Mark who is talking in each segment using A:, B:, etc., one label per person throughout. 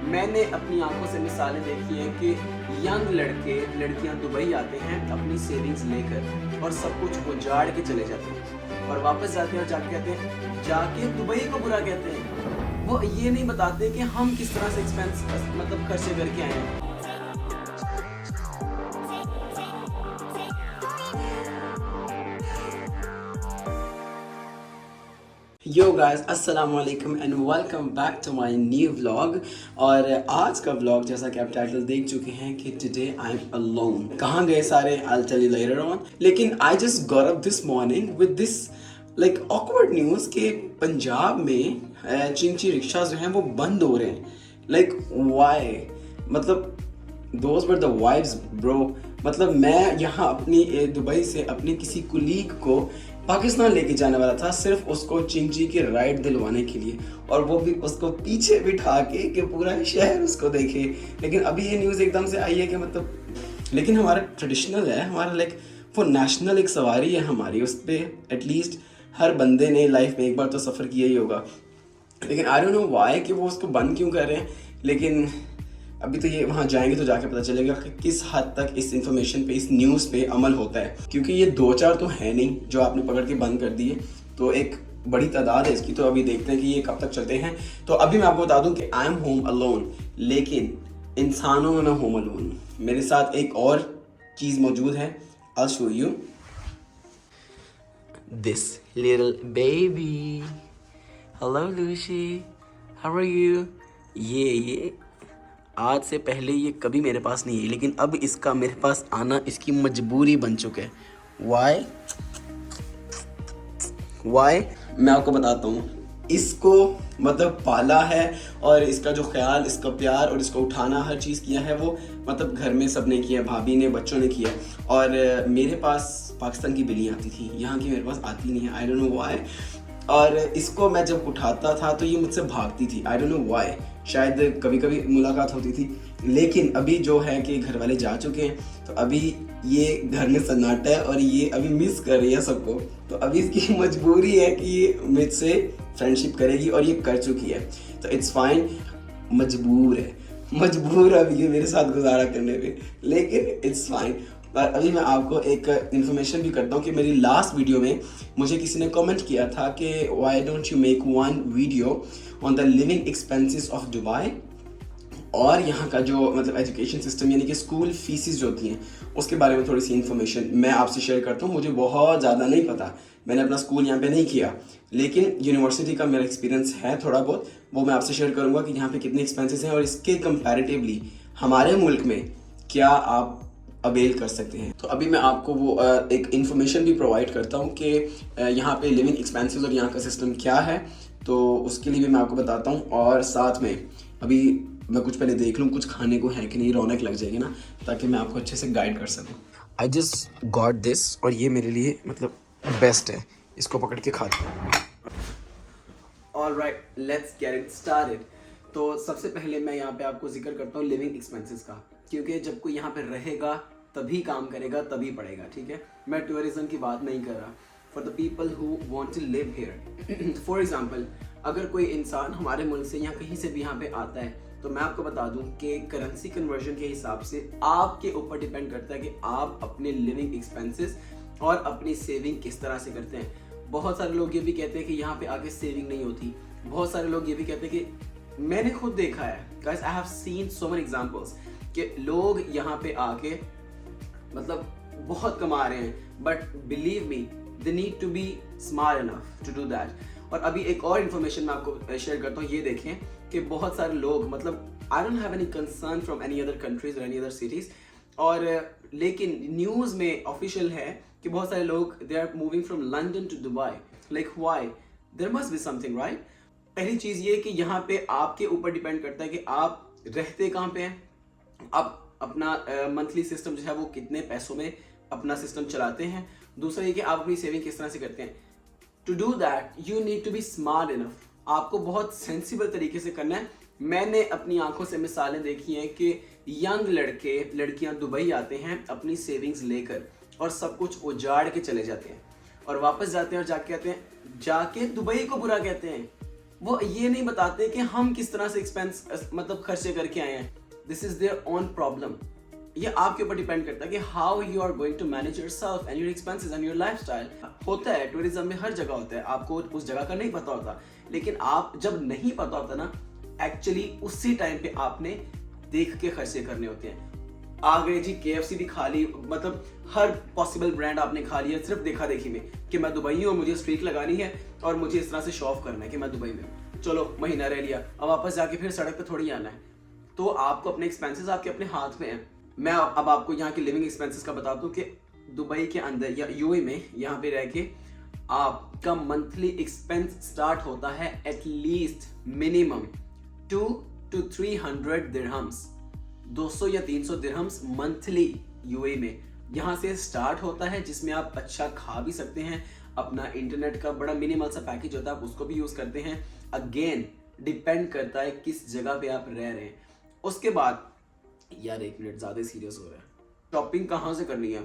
A: मैंने अपनी आंखों से मिसालें देखी हैं कि यंग लड़के लड़कियां दुबई आते हैं अपनी सेविंग्स लेकर और सब कुछ उजाड़ के चले जाते हैं और वापस जाते हैं और जाके कहते हैं जाके दुबई को बुरा कहते हैं। वो ये नहीं बताते कि हम किस तरह से एक्सपेंस मतलब खर्चे करके आए हैं। यो गाइस अस्सलाम वालेकुम and welcome back to my new vlog. और आज का व्लॉग जैसा कि आप टाइटल देख चुके हैं कि टुडे आई एम अलोन। कहाँ गए सारे I will tell you later on. लेकिन I just got up this morning with this like awkward news कि पंजाब में चिंची रिक्शा जो हैं वो बंद हो रहे हैं। लाइक व्हाई, मतलब those were the vibes bro. मतलब मैं यहाँ अपनी दुबई से अपने किसी कुलीग को पाकिस्तान लेके जाने वाला था सिर्फ उसको चिंची की राइड दिलवाने के लिए, और वो भी उसको पीछे बिठा के कि पूरा शहर उसको देखे। लेकिन अभी ये न्यूज़ एकदम से आई है कि मतलब, लेकिन हमारा ट्रेडिशनल है, हमारा लाइक वो नेशनल एक सवारी है हमारी, उस पर एटलीस्ट हर बंदे ने लाइफ में एक बार तो सफ़र किया ही होगा। लेकिन आई डोंट नो व्हाई कि वो उसको बंद क्यों कर रहे हैं। लेकिन अभी तो ये वहाँ जाएंगे तो जाके पता चलेगा कि किस हद तक इस इंफॉर्मेशन पे, इस न्यूज़ पे अमल होता है, क्योंकि ये दो चार तो है नहीं जो आपने पकड़ के बंद कर दिए, तो एक बड़ी तादाद है इसकी। तो अभी देखते हैं कि ये कब तक चलते हैं। तो अभी मैं आपको बता दूं कि आई एम होम अलोन, लेकिन इंसानों में मैं होम अलोन हूँ। मेरे साथ एक और चीज़ मौजूद है, I show you this little baby. Hello Lucy, how are you. ये आज से पहले ये कभी मेरे पास नहीं है, लेकिन अब इसका मेरे पास आना इसकी मजबूरी बन चुका है। वाई मैं आपको बताता हूँ। इसको मतलब पाला है और इसका जो ख्याल, इसका प्यार और इसको उठाना, हर चीज़ किया है वो मतलब घर में सब ने किया, भाभी ने, बच्चों ने किया। और मेरे पास पाकिस्तान की बिल्ली आती थी, यहाँ की मेरे पास आती नहीं है, आई डोंट नो व्हाई। और इसको मैं जब उठाता था तो ये मुझसे भागती थी, आई डोंट नो व्हाई। शायद कभी कभी मुलाकात होती थी, लेकिन अभी जो है कि घर वाले जा चुके हैं, तो अभी ये घर में सन्नाटा है और ये अभी मिस कर रही है सबको। तो अभी इसकी मजबूरी है कि ये मुझसे फ्रेंडशिप करेगी और ये कर चुकी है, तो इट्स फाइन। मजबूर है अभी ये मेरे साथ गुजारा करने पे, लेकिन इट्स फाइन। पर अभी मैं आपको एक इन्फॉर्मेशन भी करता हूँ कि मेरी लास्ट वीडियो में मुझे किसी ने कमेंट किया था कि why don't you make one video on the living expenses of Dubai, और यहाँ का जो मतलब एजुकेशन सिस्टम यानी कि स्कूल फीसिस जो होती हैं उसके बारे में थोड़ी सी इन्फॉर्मेशन मैं आपसे शेयर करता हूँ। मुझे बहुत ज़्यादा नहीं पता, मैंने अपना स्कूल यहाँ पे नहीं किया, लेकिन यूनिवर्सिटी का मेरा एक्सपीरियंस है थोड़ा बहुत, वो मैं आपसे शेयर करूँगा कि यहाँ पे कितने एक्सपेंसेस हैं और इसके कंपैरेटिवली हमारे मुल्क में क्या आप अवेल कर सकते हैं। तो अभी मैं आपको वो एक इन्फॉर्मेशन भी प्रोवाइड करता हूँ कि यहाँ पे लिविंग एक्सपेंसेस और यहाँ का सिस्टम क्या है, तो उसके लिए भी मैं आपको बताता हूँ। और साथ में अभी मैं कुछ पहले देख लूँ कुछ खाने को है कि नहीं, रौनक लग जाएगी ना, ताकि मैं आपको अच्छे से गाइड कर सकूँ। आई जस्ट गॉट दिस, और ये मेरे लिए मतलब बेस्ट है, इसको पकड़ के खाते हैं। Alright, let's get it started. तो सबसे पहले मैं यहाँ पे आपको जिक्र करता हूँ लिविंग एक्सपेंसेस का, क्योंकि जब कोई यहाँ पे रहेगा तभी काम करेगा, तभी पड़ेगा, ठीक है। मैं टूरिज्म की बात नहीं कर रहा, for the people who want to live here. For example, अगर कोई इंसान हमारे मुल्क से या कहीं से भी यहाँ पे आता है, तो मैं आपको बता दूं कि करेंसी कन्वर्जन के हिसाब से आपके ऊपर डिपेंड करता है कि आप अपने लिविंग एक्सपेंसेस और अपनी सेविंग किस तरह से करते हैं। बहुत सारे लोग ये भी कहते हैं कि यहाँ पे आके सेविंग नहीं होती। बहुत सारे लोग ये भी कहते हैं कि मैंने खुद देखा है, guys I have seen so many examples, कि लोग यहाँ पे आके मतलब बहुत कमा रहे हैं, but believe me they need to be smart enough to do that. और अभी एक और इन्फॉर्मेशन मैं आपको शेयर करता हूँ। ये देखें कि बहुत सारे लोग, मतलब I don't have any concern from any other countries और एनी अदर सिटीज, और लेकिन न्यूज़ में ऑफिशियल है कि बहुत सारे लोग they are moving from London to Dubai. Like why? There must be something, right? पहली चीज़ ये कि यहाँ पे आपके ऊपर डिपेंड करता है कि आप रहते कहाँ पे हैं, आप अपना मंथली सिस्टम जो है वो कितने पैसों में अपना सिस्टम चलाते हैं। दूसरा ये कि आप अपनी सेविंग किस तरह से करते हैं। To do that you need to be smart enough, आपको बहुत सेंसिबल तरीके से करना है। मैंने अपनी आंखों से मिसालें देखी हैं कि यंग लड़के लड़कियां दुबई आते हैं अपनी सेविंग्स लेकर और सब कुछ उजाड़ के चले जाते हैं और वापस जाते हैं और जाके कहते हैं जाके दुबई को बुरा कहते हैं। वो ये नहीं बताते कि हम किस तरह से एक्सपेंस मतलब खर्चे करके आए हैं। This is their own problem. ये आपके ऊपर डिपेंड करता है कि how you are going to manage yourself and your expenses and your lifestyle. होता है टूरिज्म में हर जगह होता है, आपको उस जगह का नहीं पता होता, लेकिन आप जब नहीं पता होता ना, एक्चुअली उसी टाइम पे आपने देख के खर्चे करने होते हैं। आ गए जी KFC भी खा ली, मतलब हर पॉसिबल ब्रांड आपने खा लिया सिर्फ देखा देखी में कि मैं दुबई हूँ, मुझे स्ट्रीक लगानी है और मुझे इस तरह से शो ऑफ करना है कि मैं दुबई में हूँ। चलो महीना रह लिया, अब वापस जाके फिर सड़क पे थोड़ी आना है। तो आपको अपने एक्सपेंसेस आपके अपने हाथ में है। मैं अब आपको यहाँ की लिविंग एक्सपेंसेस का बताता हूँ कि दुबई के अंदर या UAE में यहाँ पे रह के आपका मंथली एक्सपेंस स्टार्ट होता है एटलीस्ट मिनिमम 2 to 300 दिरहम्स, 200 या 300 दिरहम्स मंथली UAE में यहाँ से स्टार्ट होता है, जिसमें आप अच्छा खा भी सकते हैं। अपना इंटरनेट का बड़ा मिनिमल सा पैकेज होता है, आप उसको भी यूज करते हैं। अगेन डिपेंड करता है किस जगह पे आप रह रहे हैं। उसके बाद यार 1 मिनट ज्यादा सीरियस हो रहा है। शॉपिंग कहाँ से करनी है?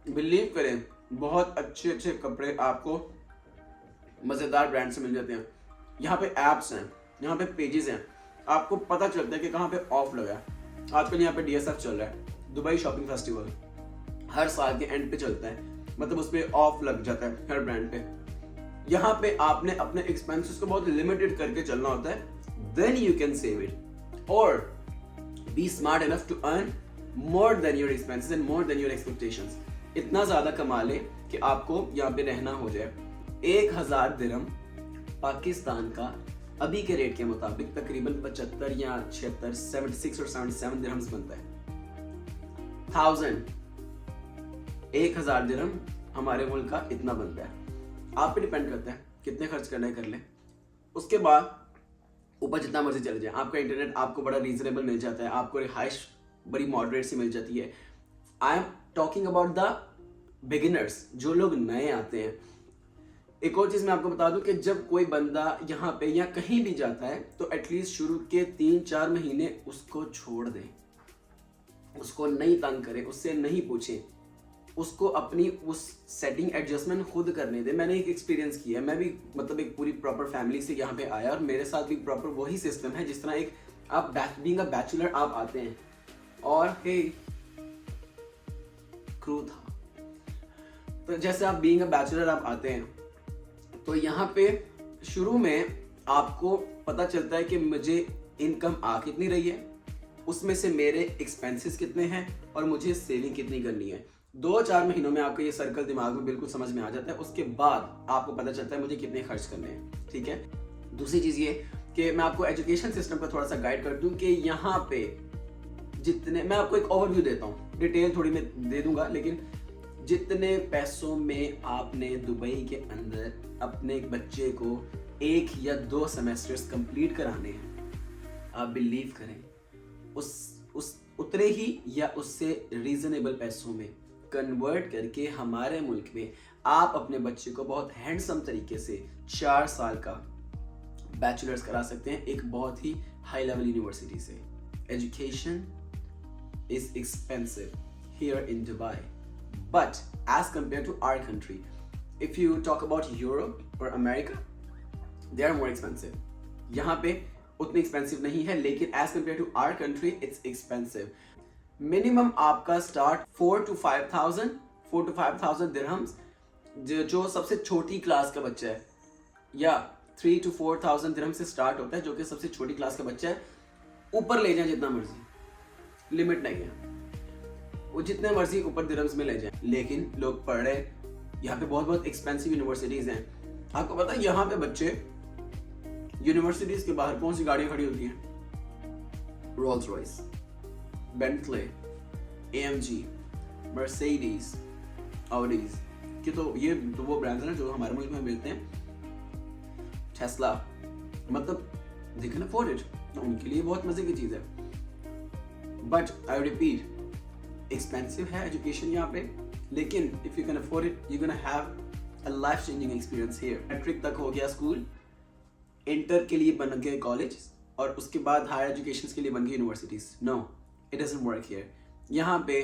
A: बिलीव करें बहुत अच्छे अच्छे कपड़े आपको मजेदार ब्रांड से मिल जाते हैं। यहाँ पे एप्स हैं, यहाँ पे पेजेस हैं, आपको पता चलता है कि कहाँ पे ऑफ लगा है। आजकल यहाँ पे DSF चल रहा है, दुबई शॉपिंग फेस्टिवल, हर साल के एंड पे चलता है, मतलब उस पे ऑफ लग जाता है हर ब्रांड पे। यहाँ पे आपने अपने एक्सपेंसेस को बहुत लिमिटेड करके चलना होता है, then you can save it और be smart enough to earn more than your expenses and more than your expectations. इतना ज्यादा कमा ले कि आपको यहाँ पे रहना हो जाए। 1000 दिरहम पाकिस्तान का अभी के रेट के मुताबिक तकरीबन 75 या 76, 76 और 77 दिरहम्स बनता है। 1000 दिरहम हमारे मुल्क का इतना बनता है। आप पे डिपेंड करता है कितने खर्च करना है कर ले। उसके बाद ऊपर जितना मर्जी चले जाए, आपका इंटरनेट आपको बड़ा रीजनेबल मिल जाता है, आपको रिहाइश बड़ी मॉडरेट सी मिल जाती है। I am talking about the beginners, जो लोग नए आते हैं। एक और चीज मैं आपको बता दूं कि जब कोई बंदा यहाँ पे या कहीं भी जाता है तो एटलीस्ट शुरू के 3-4 महीने उसको छोड़ दे, उसको नहीं तंग करे, उससे नहीं पूछे, उसको अपनी उस सेटिंग एडजस्टमेंट खुद करने दे। मैंने एक एक्सपीरियंस किया है, मैं भी मतलब एक पूरी प्रॉपर फैमिली से यहाँ पे आया और मेरे साथ भी प्रॉपर वही सिस्टम है जिस तरह एक आप बीइंग अ बैचलर आप आते हैं और हे क्रू था, तो जैसे आप बीइंग अ बैचलर आप आते हैं तो यहाँ पे शुरू में आपको पता चलता है कि मुझे इनकम आ कितनी रही है, उसमें से मेरे एक्सपेंसेस कितने हैं और मुझे सेविंग कितनी करनी है। 2-4 महीनों में आपको ये सर्कल दिमाग में बिल्कुल समझ में आ जाता है। उसके बाद आपको पता चलता है मुझे कितने खर्च करने हैं। ठीक है, दूसरी चीज ये कि मैं आपको एजुकेशन सिस्टम पर थोड़ा सा गाइड कर दूं कि यहाँ पे जितने, मैं आपको एक ओवरव्यू देता हूँ, डिटेल थोड़ी मैं दे दूंगा, लेकिन जितने पैसों में आपने दुबई के अंदर अपने एक बच्चे को 1 या 2 सेमेस्टर्स कंप्लीट कराने हैं, आप बिलीव करें उस उतने ही या उससे रीजनेबल पैसों में कन्वर्ट करके हमारे मुल्क में आप अपने बच्चे को बहुत हैंडसम तरीके से 4 साल का बैचलर्स करा सकते हैं एक बहुत ही हाई लेवल यूनिवर्सिटी से। Education is expensive here in Dubai, but as compared to our country, if you talk about Europe or America, they are more expensive. यहाँ पे उतनी expensive नहीं है, लेकिन as compared to our country, it's expensive. Minimum आपका start 4 to 5,000 dirhams, जो सबसे छोटी क्लास का बच्चा है, या 3 to 4,000 दिरहम से स्टार्ट होता है, जो कि सबसे छोटी क्लास का बच्चा है। ऊपर ले जाए जितना मर्जी, लिमिट नहीं है, वो जितने मर्जी ऊपर दिरहम्स में ले जाए, लेकिन लोग पढ़ रहे। यहाँ पे बहुत बहुत एक्सपेंसिव यूनिवर्सिटीज हैं। आपको पता है यहाँ पे बच्चे यूनिवर्सिटीज के बाहर कौन सी गाड़ियां खड़ी होती हैं? Rolls Royce, Bentley, AMG, Mercedes, Audis कि तो ये तो वो ब्रांड्स हैं जो हमारे मुल्क में मिलते हैं। टेस्ला, मतलब दे कैन अफोर्ड इट, तो उनके लिए बहुत मजे की चीज है। बट आई रिपीट, एक्सपेंसिव है एजुकेशन यहाँ पे, लेकिन if you can afford it you can have a life changing experience here. Matric तक हो गया स्कूल, इंटर के लिए बन गए कॉलेज, और उसके बाद हायर एजुकेशन के लिए बन गई universities. No, it doesn't work here. यहाँ पे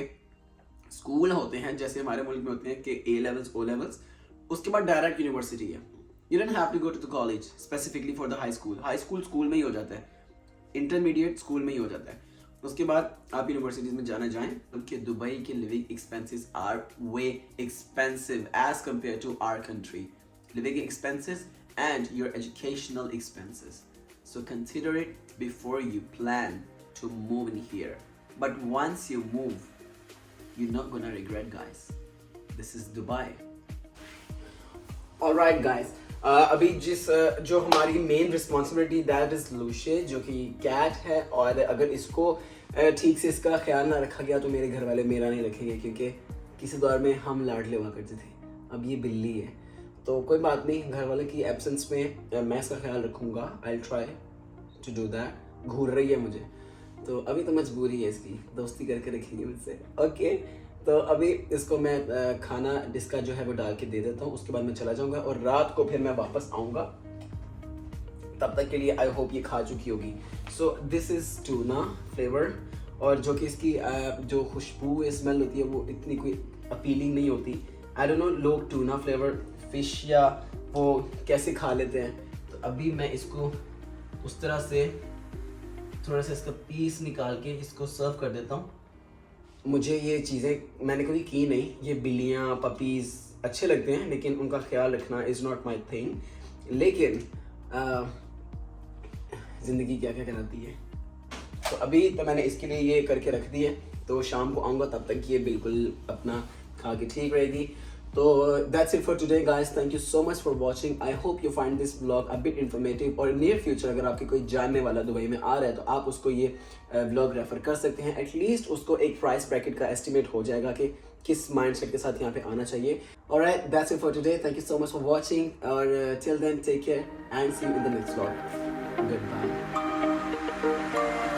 A: स्कूल होते हैं जैसे हमारे मुल्क में होते हैं कि A levels, O levels, उसके बाद डायरेक्ट यूनिवर्सिटी है। You don't have to go to the college specifically for the high school. High school school में ही हो जाता है, इंटरमीडिएट स्कूल में ही हो जाता है. उसके बाद आप यूनिवर्सिटीज में जाना जाएं, उनके दुबई के living expenses are way expensive as compare to our country. Living expenses and your educational expenses. So consider it before you plan to move in here. But once you move, you're not gonna regret, guys. This is Dubai. Alright guys, अभी जो हमारी main responsibility that is लूशे, जो कि cat है, और अगर इसको ठीक से इसका ख्याल ना रखा गया तो मेरे घर वाले मेरा नहीं रखेंगे, क्योंकि किसी दौर में हम लाडले हुआ करते थे. अब ये बिल्ली है तो कोई बात नहीं, घर वाले की एब्सेंस में मैं इसका ख्याल रखूँगा. I try to do that. घूर रही है मुझे तो अभी तो मजबूरी है, इसकी दोस्ती करके रखेंगे मुझसे. ओके तो अभी इसको मैं खाना डिस्का जो है वो डाल के दे देता हूँ, उसके बाद मैं चला जाऊँगा और रात को फिर मैं वापस आऊँगा. तब तक के लिए आई होप ये खा चुकी होगी. So this is tuna flavour, और जो कि इसकी जो खुशबू स्मेल होती है वो इतनी कोई अपीलिंग नहीं होती. आई डोंट नो लोग टूना फ्लेवर फिश या वो कैसे खा लेते हैं. तो अभी मैं इसको उस तरह से थोड़ा सा इसका पीस निकाल के इसको सर्व कर देता हूँ. मुझे ये चीज़ें मैंने कभी की नहीं. ये बिल्लियाँ पपीज़ अच्छे लगते हैं लेकिन उनका ख्याल रखना इज़ नॉट माई थिंग. लेकिन ज़िंदगी क्या क्या कराती है. तो अभी तो मैंने इसके लिए ये करके रख दी है, तो शाम को आऊँगा तब तक ये बिल्कुल अपना खा के ठीक रहेगी. So that's it for today guys. Thank you so much for watching. I hope you find this vlog a bit informative. और near future अगर आपके कोई जानने वाला दुबई में आ रहा है तो आप उसको ये vlog रेफर कर सकते हैं. एटलीस्ट उसको एक प्राइस ब्रैकेट का एस्टिमेट हो जाएगा कि किस माइंडसेट के साथ यहाँ पे आना चाहिए. Alright, that's it for today. Thank you so much for watching. और till then take care and see you in the next vlog. Goodbye.